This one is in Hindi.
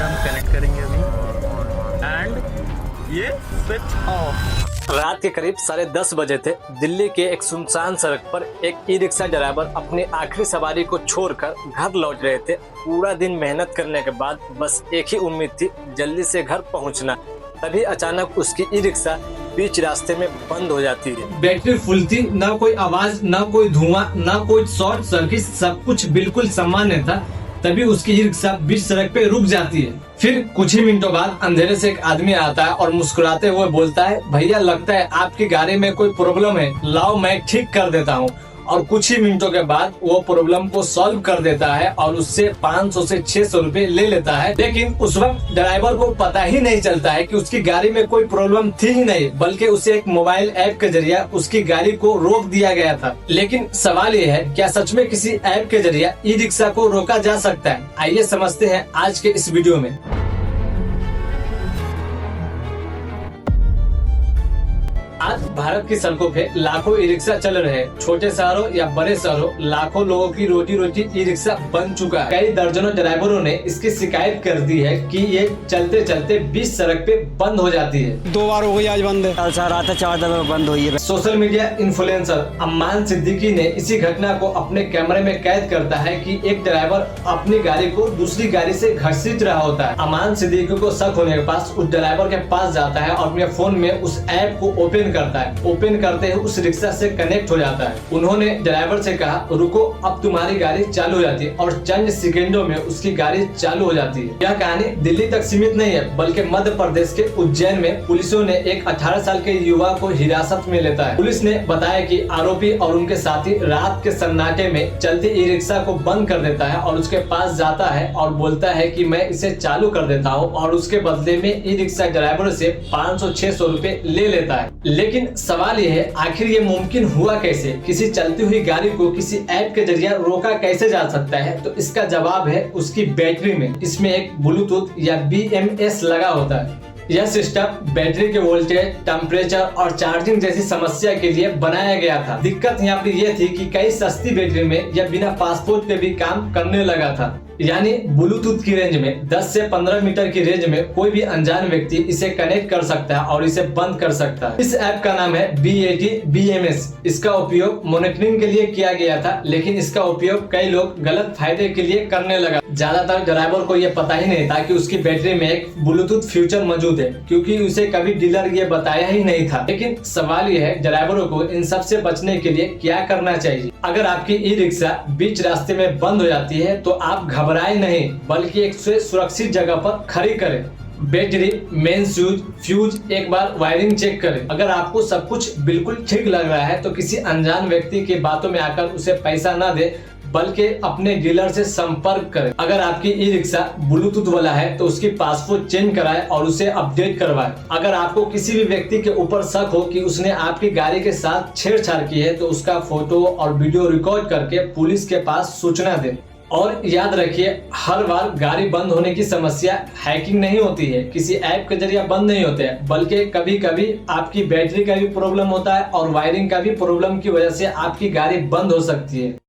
से हम कनेक्ट करेंगे अभी एंड ये स्विच ऑफ। रात के करीब 10:30 बजे थे। दिल्ली के एक सुनसान सड़क पर एक ई रिक्शा ड्राइवर अपनी आखिरी सवारी को छोड़कर घर लौट रहे थे। पूरा दिन मेहनत करने के बाद बस एक ही उम्मीद थी, जल्दी से घर पहुंचना। तभी अचानक उसकी ई रिक्शा बीच रास्ते में बंद हो जाती है। बैटरी फुल थी, न कोई आवाज, न कोई धुआं, न कोई शॉर्ट सर्किट, सब कुछ बिल्कुल सामान्य था। तभी उसकी ई रिक्शा बीच सड़क पे रुक जाती है। फिर कुछ ही मिनटों बाद अंधेरे से एक आदमी आता है और मुस्कुराते हुए बोलता है, भैया लगता है आपकी गाड़ी में कोई प्रॉब्लम है, लाओ मैं ठीक कर देता हूँ। और कुछ ही मिनटों के बाद वो प्रॉब्लम को सॉल्व कर देता है और उससे 500 से 600 रुपए ले लेता है। लेकिन उस वक्त ड्राइवर को पता ही नहीं चलता है कि उसकी गाड़ी में कोई प्रॉब्लम थी ही नहीं, बल्कि उसे एक मोबाइल ऐप के जरिए उसकी गाड़ी को रोक दिया गया था। लेकिन सवाल ये है, क्या सच में किसी ऐप के जरिए ई रिक्शा को रोका जा सकता है? आइए समझते हैं आज के इस वीडियो में। आज भारत की सड़कों पे लाखों ई रिक्शा चल रहे हैं। छोटे शहरों या बड़े शहरों, लाखों लोगों की रोटी रोटी ई रिक्शा बन चुका है। कई दर्जनों ड्राइवरों ने इसकी शिकायत कर दी है कि ये चलते चलते बीच सड़क पे बंद हो जाती है। 2 बार हो गई, आज बंद है। कल से रात 4 दफा बंद हुई है। Social media influencer Amman Siddiqui ने इसी घटना को अपने कैमरे में कैद करता है कि एक ड्राइवर अपनी गाड़ी को दूसरी गाड़ी से घसीट रहा होता है। अम्मान सिद्दीकी को शक होने के पास उस ड्राइवर के पास जाता है और अपने फोन में उस ऐप को ओपन करता है। ओपन करते ही उस रिक्शा से कनेक्ट हो जाता है। उन्होंने ड्राइवर से कहा, रुको अब तुम्हारी गाड़ी चालू हो जाती है, और चंद सेकंडों में उसकी गाड़ी चालू हो जाती है। यह कहानी दिल्ली तक सीमित नहीं है, बल्कि मध्य प्रदेश के उज्जैन में पुलिसों ने एक 18 साल के युवा को हिरासत में लेता है। पुलिस ने बताया कि आरोपी और उनके साथी रात के सन्नाटे में चलती ई रिक्शा को बंद कर देता है और उसके पास जाता है और बोलता है कि मैं इसे चालू कर देता हूँ, और उसके बदले में ई रिक्शा ड्राइवर से 500-600 रुपए ले लेता है। लेकिन सवाल यह है, आखिर ये मुमकिन हुआ कैसे? किसी चलती हुई गाड़ी को किसी ऐप के जरिए रोका कैसे जा सकता है? तो इसका जवाब है उसकी बैटरी में। इसमें एक ब्लूटूथ या BMS लगा होता है। यह सिस्टम बैटरी के वोल्टेज, टेम्परेचर और चार्जिंग जैसी समस्या के लिए बनाया गया था। दिक्कत यहाँ पे यह थी कि कई सस्ती बैटरी में यह बिना पासपोर्ट के भी काम करने लगा था। यानी ब्लूटूथ की रेंज में 10 से 15 मीटर की रेंज में कोई भी अनजान व्यक्ति इसे कनेक्ट कर सकता है और इसे बंद कर सकता है। इस ऐप का नाम है BAT BMS। इसका उपयोग मॉनिटरिंग के लिए किया गया था, लेकिन इसका उपयोग कई लोग गलत फायदे के लिए करने लगा। ज्यादातर ड्राइवर को यह पता ही नहीं था कि उसकी बैटरी में एक ब्लूटूथ फीचर मौजूद है, क्योंकि उसे कभी डीलर ये बताया ही नहीं था। लेकिन सवाल यह है, ड्राइवरों को इन सब से बचने के लिए क्या करना चाहिए? अगर आपकी ई रिक्शा बीच रास्ते में बंद हो जाती है तो आप घबराए नहीं, बल्कि एक सुरक्षित जगह पर खड़ी करें। बैटरी, मेन फ्यूज एक बार वायरिंग चेक करें। अगर आपको सब कुछ बिल्कुल ठीक लग रहा है तो किसी अनजान व्यक्ति की बातों में आकर उसे पैसा ना दे, बल्कि अपने डीलर से संपर्क करें। अगर आपकी ई रिक्शा ब्लूटूथ वाला है तो उसकी पासपोर्ट चेंज कराएं और उसे अपडेट करवाएं। अगर आपको किसी भी व्यक्ति के ऊपर शक हो कि उसने आपकी गाड़ी के साथ छेड़छाड़ की है तो उसका फोटो और वीडियो रिकॉर्ड करके पुलिस के पास सूचना दें। और याद रखिए, हर बार गाड़ी बंद होने की समस्या हैकिंग नहीं होती है, किसी ऐप के जरिए बंद नहीं होते हैं, बल्कि कभी कभी आपकी बैटरी का भी प्रॉब्लम होता है और वायरिंग का भी प्रॉब्लम की वजह से आपकी गाड़ी बंद हो सकती है।